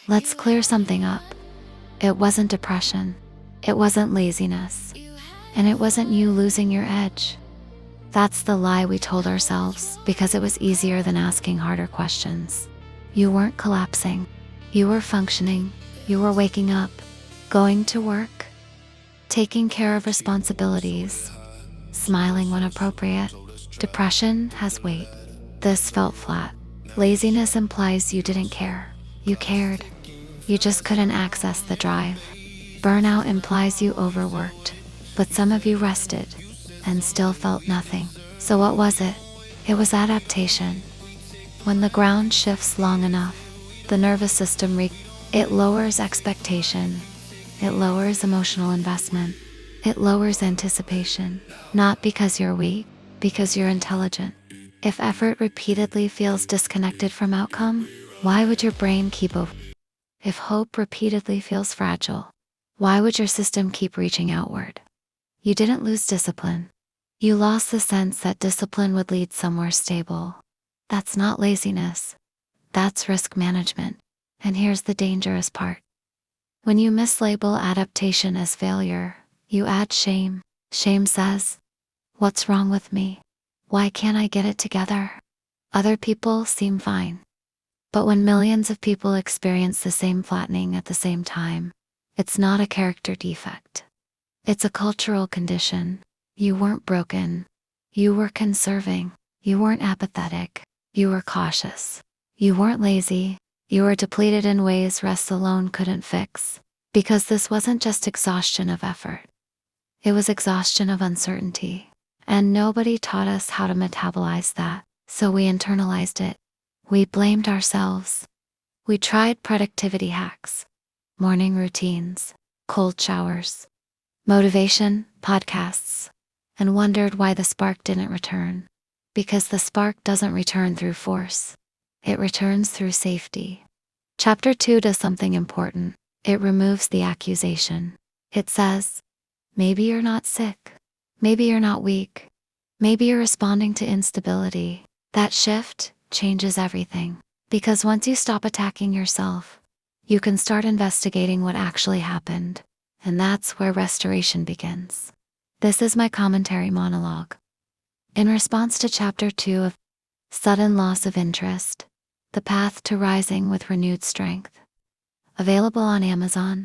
Let's clear something up. It wasn't depression. It wasn't laziness. And it wasn't you losing your edge. That's the lie we told ourselves because it was easier than asking harder questions. You weren't collapsing. You were functioning. You were waking up, going to work, taking care of responsibilities, smiling when appropriate. Depression has weight. This felt flat. Laziness implies you didn't care. You cared. You just couldn't access the drive. Burnout implies you overworked, but some of you rested and still felt nothing. So what was it? It was adaptation. When the ground shifts long enough, the nervous system it lowers expectation. It lowers emotional investment. It lowers anticipation. Not because you're weak, because you're intelligent. If effort repeatedly feels disconnected from outcome, why would your brain keep over? If hope repeatedly feels fragile, why would your system keep reaching outward? You didn't lose discipline. You lost the sense that discipline would lead somewhere stable. That's not laziness. That's risk management. And here's the dangerous part. When you mislabel adaptation as failure, you add shame. Shame says, "What's wrong with me? Why can't I get it together? Other people seem fine." But when millions of people experience the same flattening at the same time, it's not a character defect. It's a cultural condition. You weren't broken. You were conserving. You weren't apathetic. You were cautious. You weren't lazy. You were depleted in ways rest alone couldn't fix. Because this wasn't just exhaustion of effort. It was exhaustion of uncertainty. And nobody taught us how to metabolize that, so we internalized it. We blamed ourselves. We tried productivity hacks, morning routines, cold showers, motivation, podcasts, and wondered why the spark didn't return. Because the spark doesn't return through force. It returns through safety. Chapter 2 does something important. It removes the accusation. It says, maybe you're not sick. Maybe you're not weak. Maybe you're responding to instability. That shift changes everything. Because once you stop attacking yourself, you can start investigating what actually happened. And that's where restoration begins. This is my commentary monologue. In response to Chapter 2 of Sudden Loss of Interest, The Path to Rising with Renewed Strength. Available on Amazon.